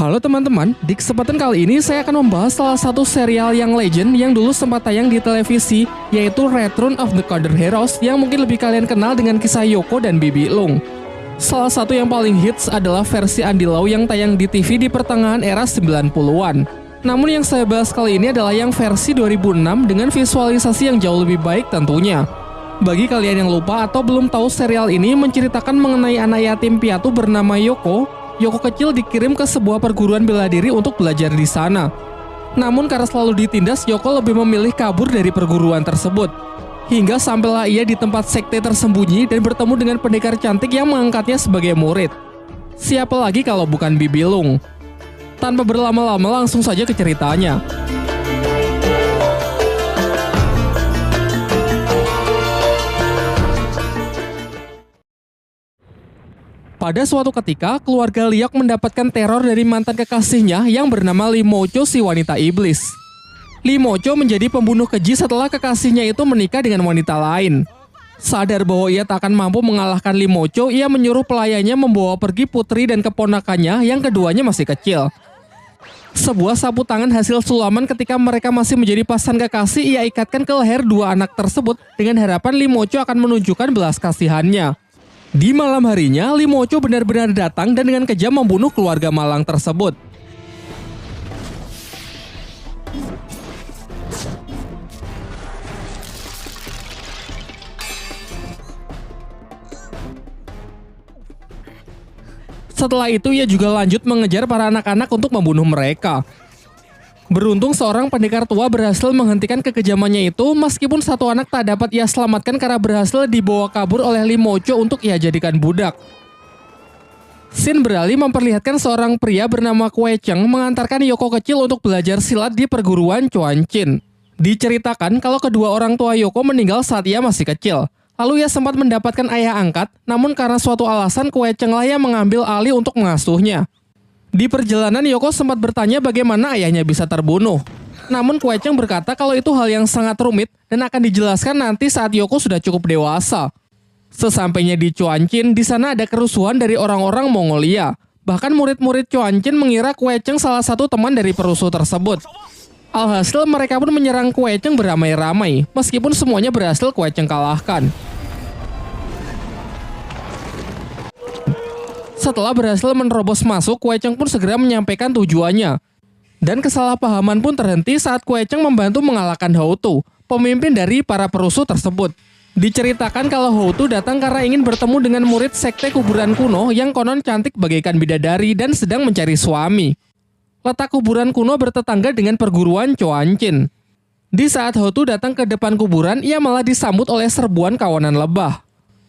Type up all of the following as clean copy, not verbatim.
Halo teman-teman, di kesempatan kali ini saya akan membahas salah satu serial yang legend yang dulu sempat tayang di televisi, yaitu Return of the Coded Heroes yang mungkin lebih kalian kenal dengan kisah Yoko dan Bibi Lung. Salah satu yang paling hits adalah versi Andy Lau yang tayang di TV di pertengahan era 90-an. Namun yang saya bahas kali ini adalah yang versi 2006 dengan visualisasi yang jauh lebih baik tentunya. Bagi kalian yang lupa atau belum tahu, serial ini menceritakan mengenai anak yatim piatu bernama Yoko. Yoko kecil dikirim ke sebuah perguruan bela diri untuk belajar di sana. Namun karena selalu ditindas, Yoko lebih memilih kabur dari perguruan tersebut. Hingga sampailah ia di tempat sekte tersembunyi dan bertemu dengan pendekar cantik yang mengangkatnya sebagai murid. Siapa lagi kalau bukan Bibi Lung? Tanpa berlama-lama langsung saja ke ceritanya. Pada suatu ketika, keluarga Liok mendapatkan teror dari mantan kekasihnya yang bernama Lee Mocho, si wanita iblis. Lee Mocho menjadi pembunuh keji setelah kekasihnya itu menikah dengan wanita lain. Sadar bahwa ia tak akan mampu mengalahkan Lee Mocho, ia menyuruh pelayannya membawa pergi putri dan keponakannya yang keduanya masih kecil. Sebuah sapu tangan hasil sulaman ketika mereka masih menjadi pasangan kekasih ia ikatkan ke leher dua anak tersebut dengan harapan Lee Mocho akan menunjukkan belas kasihannya. Di malam harinya, Lee Mocho benar-benar datang dan dengan kejam membunuh keluarga malang tersebut. Setelah itu, ia juga lanjut mengejar para anak-anak untuk membunuh mereka. Beruntung seorang pendekar tua berhasil menghentikan kekejamannya itu, meskipun satu anak tak dapat ia selamatkan karena berhasil dibawa kabur oleh Lee Mocho untuk ia jadikan budak. Scene beralih memperlihatkan seorang pria bernama Kue Cheng mengantarkan Yoko kecil untuk belajar silat di perguruan Chuan Chin. Diceritakan kalau kedua orang tua Yoko meninggal saat ia masih kecil. Lalu ia sempat mendapatkan ayah angkat, namun karena suatu alasan Kue Cheng lah yang mengambil alih untuk mengasuhnya. Di perjalanan, Yoko sempat bertanya bagaimana ayahnya bisa terbunuh. Namun Kue Cheng berkata kalau itu hal yang sangat rumit dan akan dijelaskan nanti saat Yoko sudah cukup dewasa. Sesampainya di Chuan Chin, di sana ada kerusuhan dari orang-orang Mongolia. Bahkan murid-murid Chuan Chin mengira Kue Cheng salah satu teman dari perusuh tersebut. Alhasil mereka pun menyerang Kue Cheng beramai-ramai, meskipun semuanya berhasil Kue Cheng kalahkan. Setelah berhasil menerobos masuk, Kue Cheng pun segera menyampaikan tujuannya. Dan kesalahpahaman pun terhenti saat Kue Cheng membantu mengalahkan Hou Tu, pemimpin dari para perusuh tersebut. Diceritakan kalau Hou Tu datang karena ingin bertemu dengan murid sekte kuburan kuno yang konon cantik bagaikan bidadari dan sedang mencari suami. Letak kuburan kuno bertetangga dengan perguruan Chuan Chin. Di saat Hou Tu datang ke depan kuburan, ia malah disambut oleh serbuan kawanan lebah.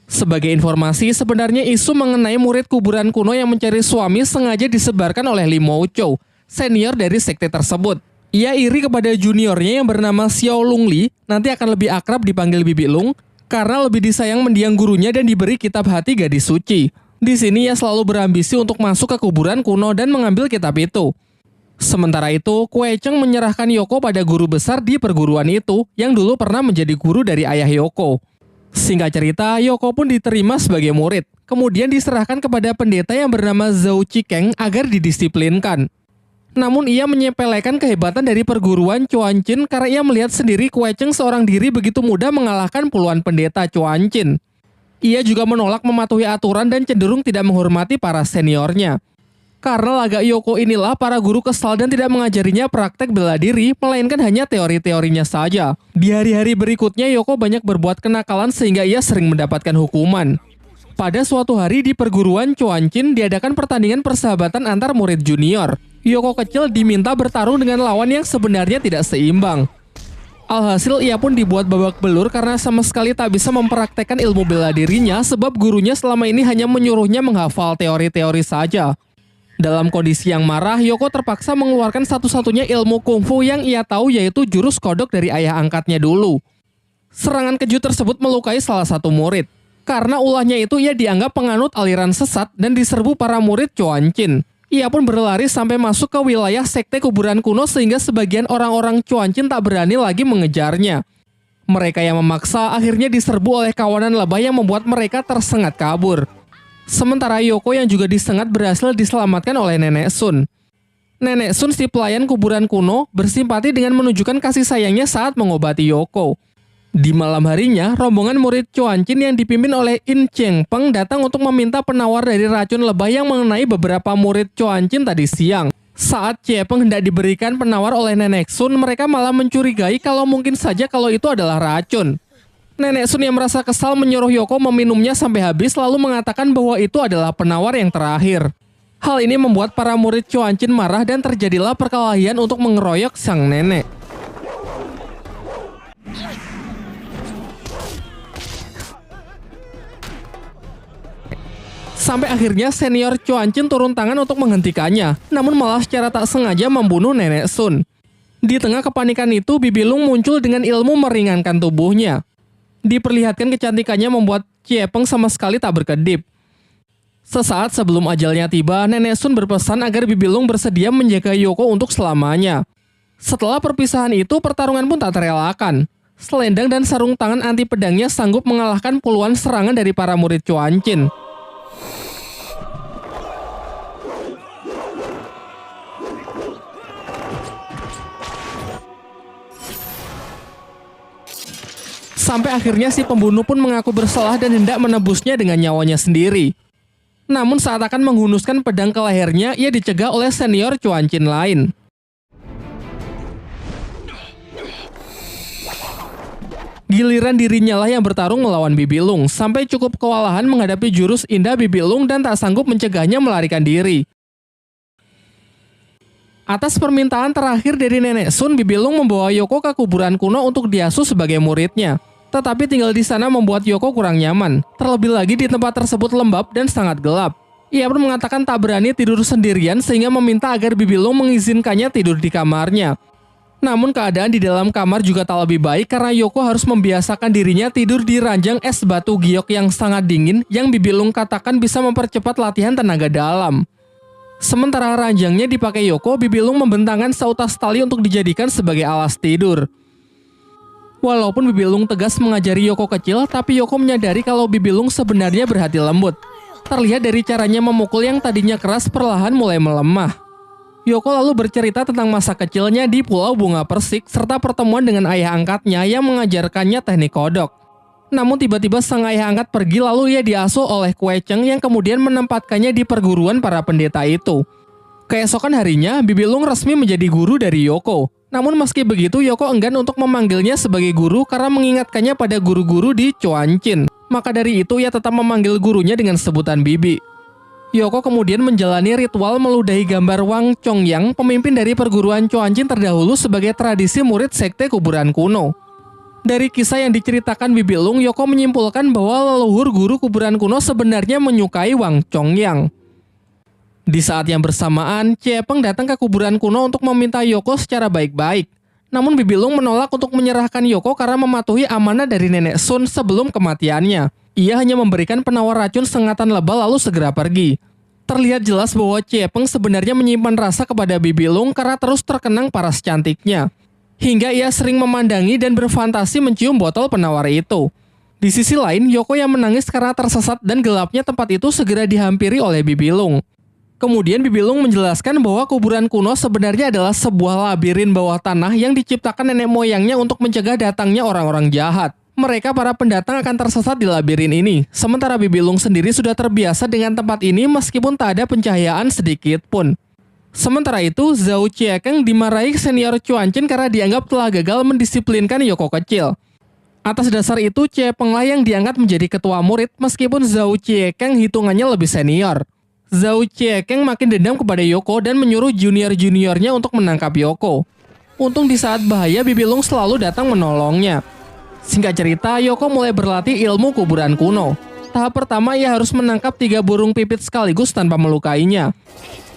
Sebagai informasi, sebenarnya isu mengenai murid kuburan kuno yang mencari suami sengaja disebarkan oleh Lee Mocho, senior dari sekte tersebut. Ia iri kepada juniornya yang bernama Xiao Lung Li, nanti akan lebih akrab dipanggil Bibi Lung, karena lebih disayang mendiang gurunya dan diberi kitab hati gadis suci. Di sini ia selalu berambisi untuk masuk ke kuburan kuno dan mengambil kitab itu. Sementara itu, Kue Cheng menyerahkan Yoko pada guru besar di perguruan itu, yang dulu pernah menjadi guru dari ayah Yoko. Singkat cerita, Yoko pun diterima sebagai murid, kemudian diserahkan kepada pendeta yang bernama Zhou Qikeng agar didisiplinkan. Namun ia menyepelekan kehebatan dari perguruan Chuan Chin karena ia melihat sendiri Kue Cheng seorang diri begitu mudah mengalahkan puluhan pendeta Chuan Chin. Ia juga menolak mematuhi aturan dan cenderung tidak menghormati para seniornya. Karena laga Yoko inilah para guru kesal dan tidak mengajarinya praktek bela diri, melainkan hanya teori-teorinya saja. Di hari-hari berikutnya, Yoko banyak berbuat kenakalan sehingga ia sering mendapatkan hukuman. Pada suatu hari di perguruan Chuan Chin diadakan pertandingan persahabatan antar murid junior. Yoko kecil diminta bertarung dengan lawan yang sebenarnya tidak seimbang. Alhasil ia pun dibuat babak belur karena sama sekali tak bisa mempraktekkan ilmu bela dirinya sebab gurunya selama ini hanya menyuruhnya menghafal teori-teori saja. Dalam kondisi yang marah, Yoko terpaksa mengeluarkan satu-satunya ilmu kungfu yang ia tahu, yaitu jurus kodok dari ayah angkatnya dulu. Serangan keju tersebut melukai salah satu murid. Karena ulahnya itu ia dianggap penganut aliran sesat dan diserbu para murid Chuan Chin. Ia pun berlari sampai masuk ke wilayah sekte kuburan kuno sehingga sebagian orang-orang Chuan Chin tak berani lagi mengejarnya. Mereka yang memaksa akhirnya diserbu oleh kawanan lebah yang membuat mereka tersengat kabur. Sementara Yoko yang juga disengat berhasil diselamatkan oleh Nenek Sun. Nenek Sun si pelayan kuburan kuno bersimpati dengan menunjukkan kasih sayangnya saat mengobati Yoko. Di malam harinya, rombongan murid Chuanchin yang dipimpin oleh In Cheng Peng datang untuk meminta penawar dari racun lebah yang mengenai beberapa murid Chuanchin tadi siang. Saat Peng hendak diberikan penawar oleh Nenek Sun, mereka malah mencurigai kalau mungkin saja kalau itu adalah racun. Nenek Sun yang merasa kesal menyuruh Yoko meminumnya sampai habis lalu mengatakan bahwa itu adalah penawar yang terakhir. Hal ini membuat para murid Chuanchin marah dan terjadilah perkelahian untuk mengeroyok sang nenek. Sampai akhirnya senior Chuanchin turun tangan untuk menghentikannya, namun malah secara tak sengaja membunuh Nenek Sun. Di tengah kepanikan itu, Bibi Lung muncul dengan ilmu meringankan tubuhnya. Diperlihatkan kecantikannya membuat Peng sama sekali tak berkedip. Sesaat sebelum ajalnya tiba, Nenek Sun berpesan agar Bibi Lung bersedia menjaga Yoko untuk selamanya. Setelah perpisahan itu, pertarungan pun tak terelakkan. Selendang dan sarung tangan anti pedangnya sanggup mengalahkan puluhan serangan dari para murid Chuanchin. Sampai akhirnya si pembunuh pun mengaku bersalah dan hendak menebusnya dengan nyawanya sendiri. Namun saat akan menghunuskan pedang ke lehernya, ia dicegah oleh senior Chuanchin lain. Giliran dirinya lah yang bertarung melawan Bibi Lung, sampai cukup kewalahan menghadapi jurus indah Bibi Lung dan tak sanggup mencegahnya melarikan diri. Atas permintaan terakhir dari Nenek Sun, Bibi Lung membawa Yoko ke kuburan kuno untuk diasuh sebagai muridnya. Tetapi tinggal di sana membuat Yoko kurang nyaman. Terlebih lagi di tempat tersebut lembab dan sangat gelap. Ia pun mengatakan tak berani tidur sendirian sehingga meminta agar Bibi Lung mengizinkannya tidur di kamarnya. Namun keadaan di dalam kamar juga tak lebih baik karena Yoko harus membiasakan dirinya tidur di ranjang es batu giok yang sangat dingin yang Bibi Lung katakan bisa mempercepat latihan tenaga dalam. Sementara ranjangnya dipakai Yoko, Bibi Lung membentangkan seutas tali untuk dijadikan sebagai alas tidur. Walaupun Bibi Lung tegas mengajari Yoko kecil, tapi Yoko menyadari kalau Bibi Lung sebenarnya berhati lembut. Terlihat dari caranya memukul yang tadinya keras perlahan mulai melemah. Yoko lalu bercerita tentang masa kecilnya di Pulau Bunga Persik serta pertemuan dengan ayah angkatnya yang mengajarkannya teknik kodok. Namun tiba-tiba sang ayah angkat pergi lalu ia diasuh oleh Kue Cheng yang kemudian menempatkannya di perguruan para pendeta itu. Keesokan harinya, Bibi Lung resmi menjadi guru dari Yoko. Namun meski begitu, Yoko enggan untuk memanggilnya sebagai guru karena mengingatkannya pada guru-guru di Chuanchin. Maka dari itu ia tetap memanggil gurunya dengan sebutan Bibi. Yoko kemudian menjalani ritual meludahi gambar Wang Chongyang, pemimpin dari perguruan Chuanchin terdahulu sebagai tradisi murid sekte kuburan kuno. Dari kisah yang diceritakan Bibi Lung, Yoko menyimpulkan bahwa leluhur guru kuburan kuno sebenarnya menyukai Wang Chongyang. Di saat yang bersamaan, Peng datang ke kuburan kuno untuk meminta Yoko secara baik-baik. Namun Bibi Lung menolak untuk menyerahkan Yoko karena mematuhi amanah dari Nenek Sun sebelum kematiannya. Ia hanya memberikan penawar racun sengatan lebah lalu segera pergi. Terlihat jelas bahwa Peng sebenarnya menyimpan rasa kepada Bibi Lung karena terus terkenang paras cantiknya. Hingga ia sering memandangi dan berfantasi mencium botol penawar itu. Di sisi lain, Yoko yang menangis karena tersesat dan gelapnya tempat itu segera dihampiri oleh Bibi Lung. Kemudian Bibi Lung menjelaskan bahwa kuburan kuno sebenarnya adalah sebuah labirin bawah tanah yang diciptakan nenek moyangnya untuk mencegah datangnya orang-orang jahat. Mereka para pendatang akan tersesat di labirin ini. Sementara Bibi Lung sendiri sudah terbiasa dengan tempat ini meskipun tak ada pencahayaan sedikit pun. Sementara itu, Zhao Qiekeng dimarahi senior Chuanchin karena dianggap telah gagal mendisiplinkan Yoko kecil. Atas dasar itu, Peng lah yang diangkat menjadi ketua murid meskipun Zhao Qiekeng hitungannya lebih senior. Zhao Qiekeng makin dendam kepada Yoko dan menyuruh junior-juniornya untuk menangkap Yoko. Untung di saat bahaya, Bibi Lung selalu datang menolongnya. Singkat cerita, Yoko mulai berlatih ilmu kuburan kuno. Tahap pertama, ia harus menangkap 3 burung pipit sekaligus tanpa melukainya.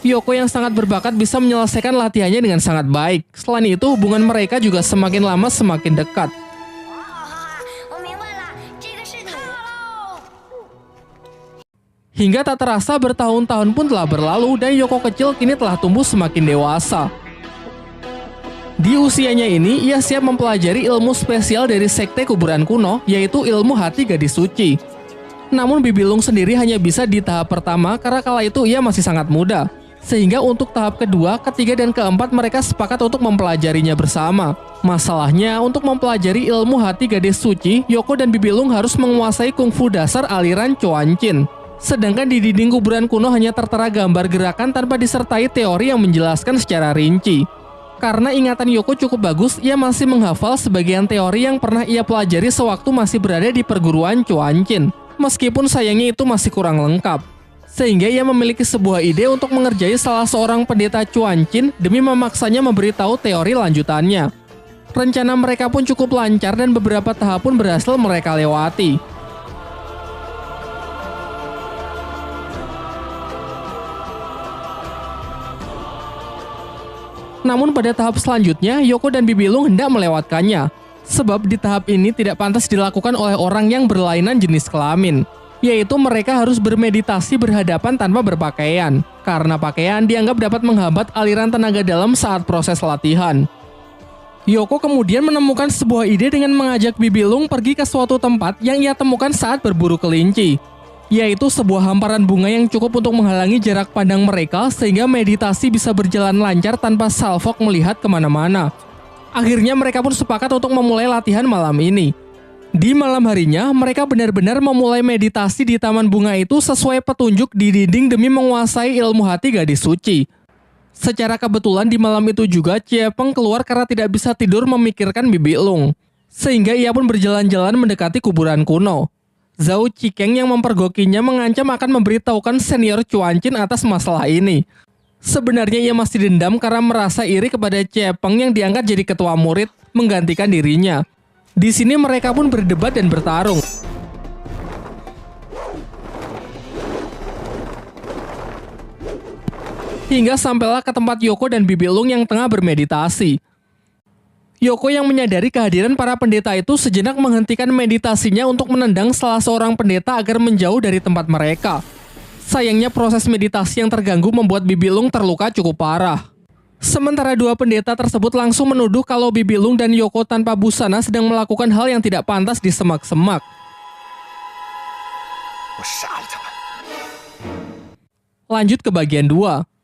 Yoko yang sangat berbakat bisa menyelesaikan latihannya dengan sangat baik. Selain itu, hubungan mereka juga semakin lama semakin dekat. Hingga tak terasa bertahun-tahun pun telah berlalu dan Yoko kecil kini telah tumbuh semakin dewasa. Di usianya ini, ia siap mempelajari ilmu spesial dari sekte kuburan kuno, yaitu ilmu hati gadis suci. Namun Bibi Lung sendiri hanya bisa di tahap pertama karena kala itu ia masih sangat muda. Sehingga untuk tahap kedua, ketiga, dan keempat mereka sepakat untuk mempelajarinya bersama. Masalahnya, untuk mempelajari ilmu hati gadis suci, Yoko dan Bibilung harus menguasai kungfu dasar aliran Chuanchin. Sedangkan di dinding kuburan kuno hanya tertera gambar gerakan tanpa disertai teori yang menjelaskan secara rinci. Karena ingatan Yoko cukup bagus, ia masih menghafal sebagian teori yang pernah ia pelajari sewaktu masih berada di perguruan Chuanchin. Meskipun sayangnya itu masih kurang lengkap. Sehingga ia memiliki sebuah ide untuk mengerjai salah seorang pendeta Chuanchin demi memaksanya memberitahu teori lanjutannya. Rencana mereka pun cukup lancar dan beberapa tahap pun berhasil mereka lewati. Namun pada tahap selanjutnya, Yoko dan Bibilung hendak melewatkannya. Sebab di tahap ini tidak pantas dilakukan oleh orang yang berlainan jenis kelamin. Yaitu mereka harus bermeditasi berhadapan tanpa berpakaian. Karena pakaian dianggap dapat menghambat aliran tenaga dalam saat proses latihan. Yoko kemudian menemukan sebuah ide dengan mengajak Bibilung pergi ke suatu tempat yang ia temukan saat berburu kelinci. Yaitu sebuah hamparan bunga yang cukup untuk menghalangi jarak pandang mereka sehingga meditasi bisa berjalan lancar tanpa Salfok melihat kemana-mana. Akhirnya mereka pun sepakat untuk memulai latihan malam ini. Di malam harinya, mereka benar-benar memulai meditasi di taman bunga itu sesuai petunjuk di dinding demi menguasai ilmu hati gadis suci. Secara kebetulan di malam itu juga Ciepeng keluar karena tidak bisa tidur memikirkan Bibilung. Sehingga ia pun berjalan-jalan mendekati kuburan kuno. Zhao Qikeng yang mempergokinya mengancam akan memberitahukan senior Chuanchin atas masalah ini. Sebenarnya ia masih dendam karena merasa iri kepada Ciepeng yang diangkat jadi ketua murid menggantikan dirinya. Di sini mereka pun berdebat dan bertarung. Hingga sampailah ke tempat Yoko dan Bibilung yang tengah bermeditasi. Yoko yang menyadari kehadiran para pendeta itu sejenak menghentikan meditasinya untuk menendang salah seorang pendeta agar menjauh dari tempat mereka. Sayangnya proses meditasi yang terganggu membuat Bibilung terluka cukup parah. Sementara dua pendeta tersebut langsung menuduh kalau Bibilung dan Yoko tanpa busana sedang melakukan hal yang tidak pantas di semak-semak. Lanjut ke bagian 2.